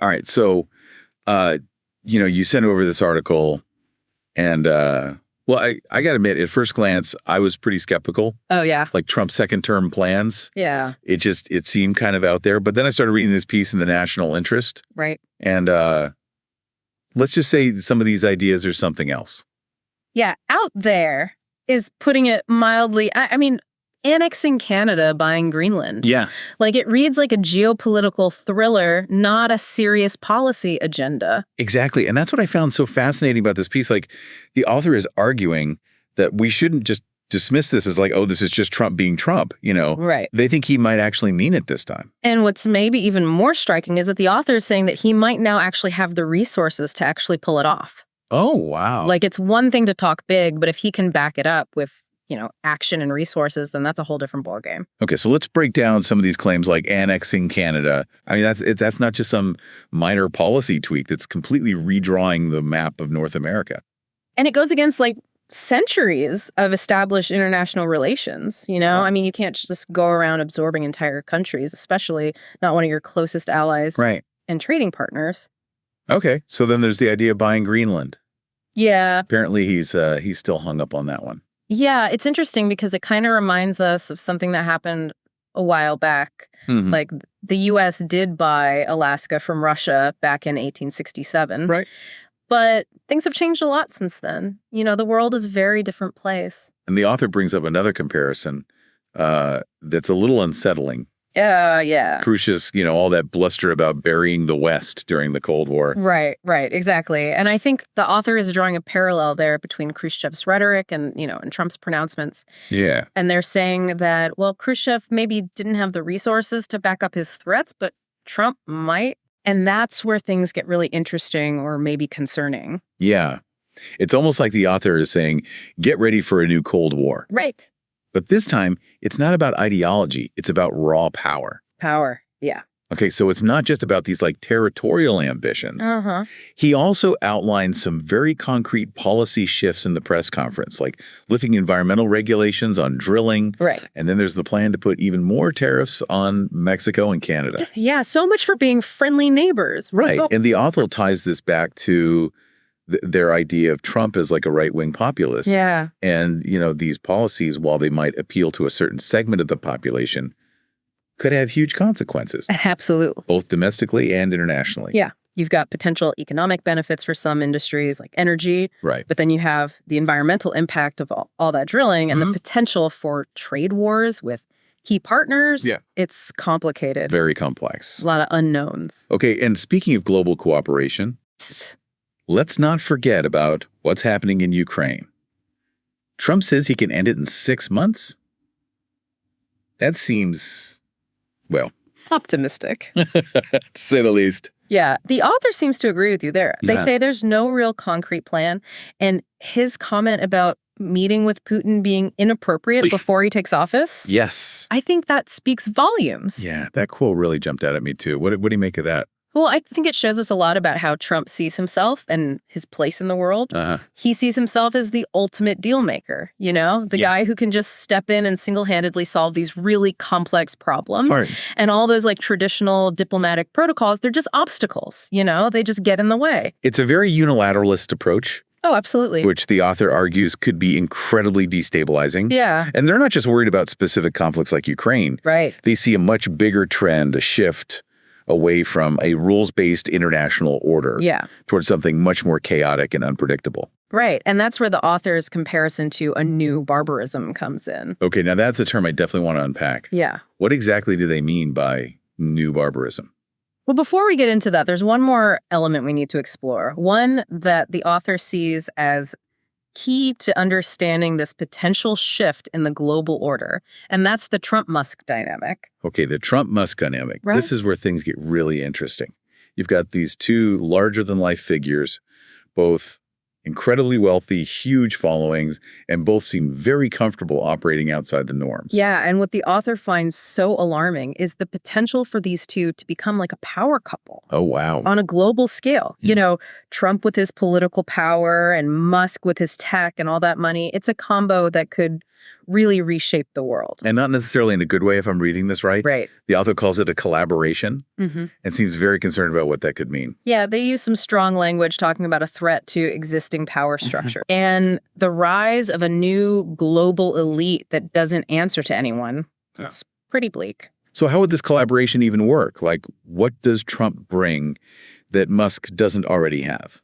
All right. So, uh, you sent over this article and, well, I got to admit, at first glance, I was pretty skeptical. Oh, yeah. Like Trump's second term plans. Yeah. It seemed kind of out there. But then I started reading this piece in the National Interest. Right. And let's just say some of these ideas are something else. Yeah. Out there is putting it mildly. I mean, annexing Canada, buying Greenland. Yeah. Like it reads like a geopolitical thriller, not a serious policy agenda. Exactly. And that's what I found so fascinating about this piece. Like the author is arguing that we shouldn't just dismiss this as like, oh, this is just Trump being Trump, Right. They think he might actually mean it this time. And what's maybe even more striking is that the author is saying that he might now actually have the resources to actually pull it off. Oh, wow. Like it's one thing to talk big, but if he can back it up with action and resources, then that's a whole different ballgame. Okay, so let's break down some of these claims like annexing Canada. I mean, that's not just some minor policy tweak. That's completely redrawing the map of North America. And it goes against like centuries of established international relations, Wow. I mean, you can't just go around absorbing entire countries, especially not one of your closest allies Right. and trading partners. Okay, so then there's the idea of buying Greenland. Yeah. Apparently he's still hung up on that one. Yeah, it's interesting because it kind of reminds us of something that happened a while back. Mhm. Like the U.S. did buy Alaska from Russia back in 1867. Right. But things have changed a lot since then. The world is a very different place. And the author brings up another comparison that's a little unsettling. Yeah. Khrushchev's, all that bluster about burying the West during the Cold War. Right, exactly. And I think the author is drawing a parallel there between Khrushchev's rhetoric and Trump's pronouncements. Yeah. And they're saying that, well, Khrushchev maybe didn't have the resources to back up his threats, but Trump might. And that's where things get really interesting or maybe concerning. Yeah. It's almost like the author is saying, get ready for a new Cold War. Right. But this time, it's not about ideology. It's about raw power. Power. Yeah. Okay, so it's not just about these like territorial ambitions. Uh-huh. He also outlined some very concrete policy shifts in the press conference, like lifting environmental regulations on drilling. Right. And then there's the plan to put even more tariffs on Mexico and Canada. Yeah, so much for being friendly neighbors. Right. So And the author ties this back to their idea of Trump as like a right-wing populist. yeah. And, these policies, while they might appeal to a certain segment of the population, could have huge consequences, Absolutely. both domestically and internationally. Yeah. You've got potential economic benefits for some industries like energy, Right. but then you have the environmental impact of all that drilling and Mhm. the potential for trade wars with key partners. Yeah. It's complicated. Very complex. A lot of unknowns. Okay, and speaking of global cooperation, let's not forget about what's happening in Ukraine. Trump says he can end it in 6 months? That seems, well, Optimistic. to say the least. Yeah. The author seems to agree with you there. They Yeah. say there's no real concrete plan. And his comment about meeting with Putin being inappropriate before he takes office, Yes. I think that speaks volumes. Yeah, that quote really jumped out at me too. What do you make of that? Well, I think it shows us a lot about how Trump sees himself and his place in the world. Uh-huh. He sees himself as the ultimate deal maker, the Yeah. guy who can just step in and single-handedly solve these really complex problems. Right. And all those like traditional diplomatic protocols, they're just obstacles, they just get in the way. It's a very unilateralist approach, Oh, absolutely. which the author argues could be incredibly destabilizing. Yeah, And they're not just worried about specific conflicts like Ukraine. right. They see a much bigger trend, a shift away from a rules-based international order Yeah, towards something much more chaotic and unpredictable. right. And that's where the author's comparison to a new barbarism comes in. Okay, now that's a term I definitely want to unpack. Yeah. What exactly do they mean by new barbarism? Well, before we get into that, there's one more element we need to explore. One that the author sees as key to understanding this potential shift in the global order, and that's the Trump-Musk dynamic. Okay, the Trump-Musk dynamic. Right. This is where things get really interesting. You've got these two larger-than-life figures, both incredibly wealthy, huge followings, and both seem very comfortable operating outside the norms. Yeah, and what the author finds so alarming is the potential for these two to become like a power couple Oh, wow. on a global scale. Trump with his political power and Musk with his tech and all that money. It's a combo that could really reshape the world. And not necessarily in a good way, if I'm reading this right. Right. The author calls it a collaboration Mm-hmm. and seems very concerned about what that could mean. Yeah, they use some strong language talking about a threat to existing power structure and the rise of a new global elite that doesn't answer to anyone. It's pretty bleak. So how would this collaboration even work? Like, what does Trump bring that Musk doesn't already have?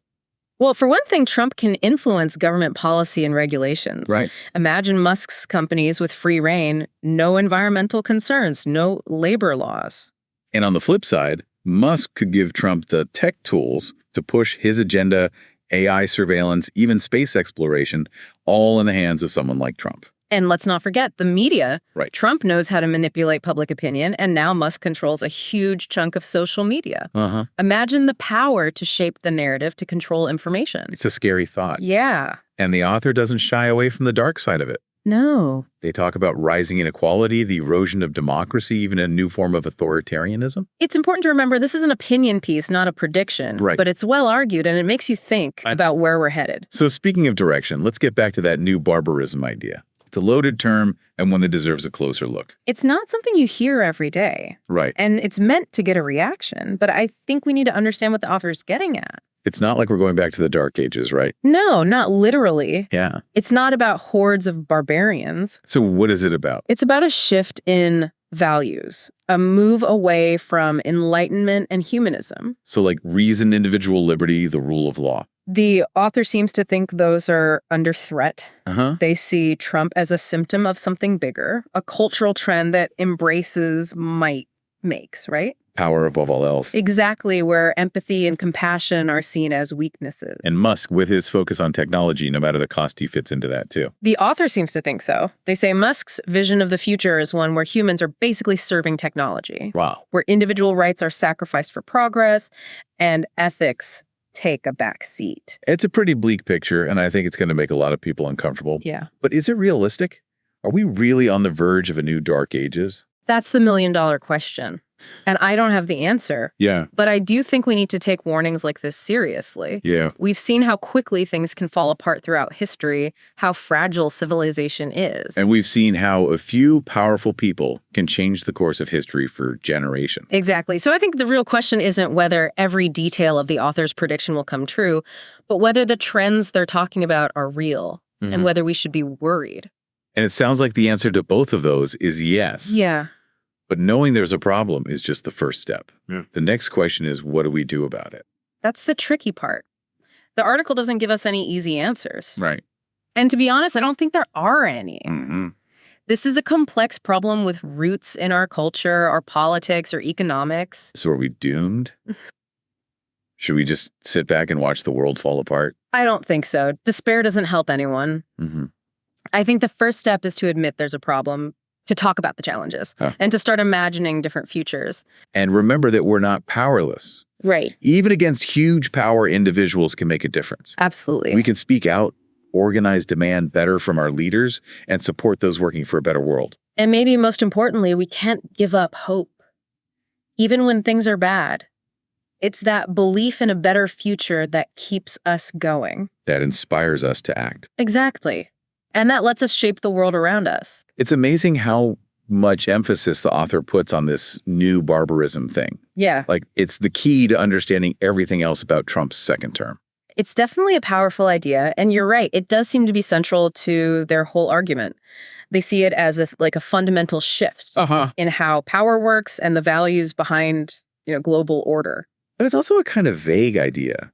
Well, for one thing, Trump can influence government policy and regulations. Right. Imagine Musk's companies with free reign, no environmental concerns, no labor laws. And on the flip side, Musk could give Trump the tech tools to push his agenda, AI surveillance, even space exploration, all in the hands of someone like Trump. And let's not forget the media. Right. Trump knows how to manipulate public opinion, and now Musk controls a huge chunk of social media. Uh-huh. Imagine the power to shape the narrative to control information. It's a scary thought. Yeah. And the author doesn't shy away from the dark side of it. No. They talk about rising inequality, the erosion of democracy, even a new form of authoritarianism. It's important to remember this is an opinion piece, not a prediction. Right. But it's well argued, and it makes you think about where we're headed. So speaking of direction, let's get back to that new barbarism idea. It's a loaded term and one that deserves a closer look. It's not something you hear every day. Right. And it's meant to get a reaction, but I think we need to understand what the author's getting at. It's not like we're going back to the Dark Ages, right? No, not literally. Yeah. It's not about hordes of barbarians. So what is it about? It's about a shift in values, a move away from enlightenment and humanism. So like reason, individual liberty, the rule of law. The author seems to think those are under threat. Uh-huh. They see Trump as a symptom of something bigger, a cultural trend that embraces might makes, right? Power above all else. Exactly, where empathy and compassion are seen as weaknesses. And Musk, with his focus on technology, no matter the cost, he fits into that too. The author seems to think so. They say Musk's vision of the future is one where humans are basically serving technology, Wow. where individual rights are sacrificed for progress and ethics take a back seat. It's a pretty bleak picture, and I think it's going to make a lot of people uncomfortable. Yeah. But is it realistic? Are we really on the verge of a new Dark Ages? That's the million-dollar question. And I don't have the answer. Yeah. But I do think we need to take warnings like this seriously. Yeah. We've seen how quickly things can fall apart throughout history, how fragile civilization is. And we've seen how a few powerful people can change the course of history for generations. Exactly. So I think the real question isn't whether every detail of the author's prediction will come true, but whether the trends they're talking about are real and whether we should be worried. And it sounds like the answer to both of those is yes. Yeah. But knowing there's a problem is just the first step. Yeah. The next question is, what do we do about it? That's the tricky part. The article doesn't give us any easy answers. Right. And to be honest, I don't think there are any. Mm-hmm. This is a complex problem with roots in our culture, our politics, or economics. So are we doomed? Should we just sit back and watch the world fall apart? I don't think so. Despair doesn't help anyone. Mm-hmm. I think the first step is to admit there's a problem, to talk about the challenges, and to start imagining different futures. And remember that we're not powerless. Right. Even against huge power, individuals can make a difference. Absolutely. We can speak out, organize demand better from our leaders, and support those working for a better world. And maybe most importantly, we can't give up hope. Even when things are bad, it's that belief in a better future that keeps us going. That inspires us to act. Exactly. And that lets us shape the world around us. It's amazing how much emphasis the author puts on this new barbarism thing. Yeah. Like, it's the key to understanding everything else about Trump's second term. It's definitely a powerful idea. And you're right. It does seem to be central to their whole argument. They see it as a fundamental shift in how power works and the values behind, global order. But it's also a kind of vague idea.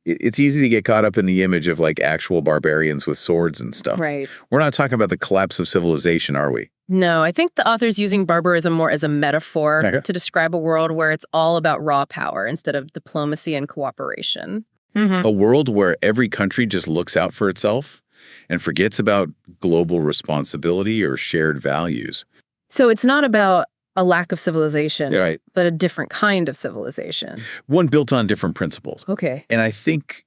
It's easy to get caught up in the image of like actual barbarians with swords and stuff. Right. We're not talking about the collapse of civilization, are we? No, I think the author's using barbarism more as a metaphor Okay. to describe a world where it's all about raw power instead of diplomacy and cooperation. A world where every country just looks out for itself and forgets about global responsibility or shared values. So it's not about a lack of civilization, Right. but a different kind of civilization. One built on different principles. Okay. And I think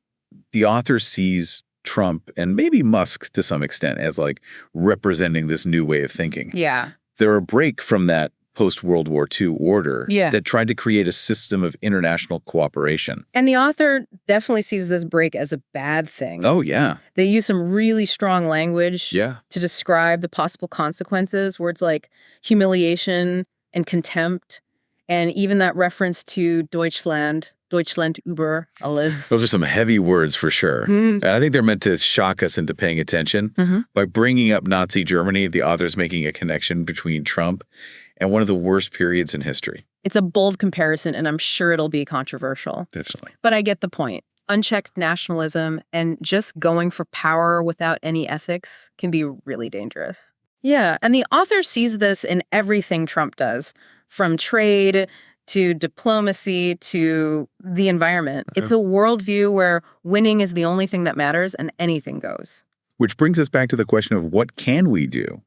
the author sees Trump and maybe Musk to some extent as like representing this new way of thinking. Yeah. They're a break from that post-World War II order Yeah. that tried to create a system of international cooperation. And the author definitely sees this break as a bad thing. Oh, yeah. They use some really strong language Yeah. to describe the possible consequences, words like humiliation and contempt, and even that reference to Deutschland über alles. Those are some heavy words for sure. And I think they're meant to shock us into paying attention. By bringing up Nazi Germany, the author's making a connection between Trump and one of the worst periods in history. It's a bold comparison, and I'm sure it'll be controversial. Definitely. But I get the point. Unchecked nationalism and just going for power without any ethics can be really dangerous. Yeah, and the author sees this in everything Trump does, from trade to diplomacy to the environment. It's a worldview where winning is the only thing that matters and anything goes. Which brings us back to the question of what can we do?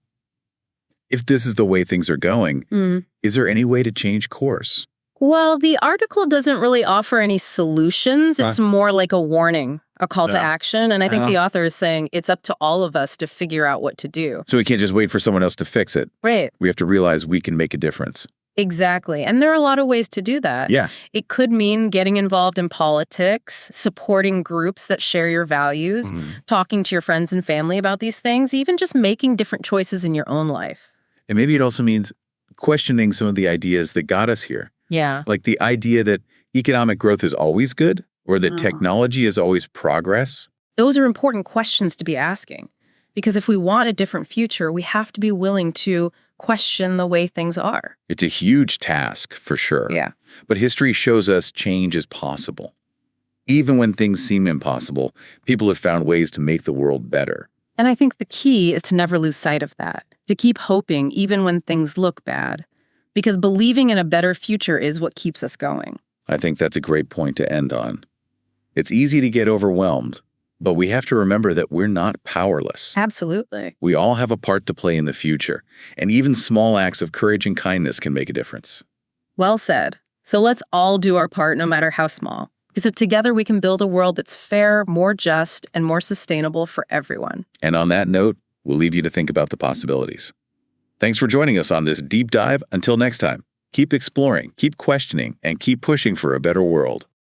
If this is the way things are going, is there any way to change course? Well, the article doesn't really offer any solutions. It's more like a warning, a call to action. And I think the author is saying it's up to all of us to figure out what to do. So we can't just wait for someone else to fix it. Right. We have to realize we can make a difference. Exactly. And there are a lot of ways to do that. Yeah. It could mean getting involved in politics, supporting groups that share your values, talking to your friends and family about these things, even just making different choices in your own life. And maybe it also means questioning some of the ideas that got us here. Yeah. Like the idea that economic growth is always good or that technology is always progress. Those are important questions to be asking. Because if we want a different future, we have to be willing to question the way things are. It's a huge task, for sure. Yeah. But history shows us change is possible. Even when things seem impossible, people have found ways to make the world better. And I think the key is to never lose sight of that, to keep hoping even when things look bad. Because believing in a better future is what keeps us going. I think that's a great point to end on. It's easy to get overwhelmed, but we have to remember that we're not powerless. Absolutely. We all have a part to play in the future, and even small acts of courage and kindness can make a difference. Well said. So let's all do our part, no matter how small. Because together we can build a world that's fair, more just, and more sustainable for everyone. And on that note, we'll leave you to think about the possibilities. Thanks for joining us on this deep dive. Until next time, keep exploring, keep questioning, and keep pushing for a better world.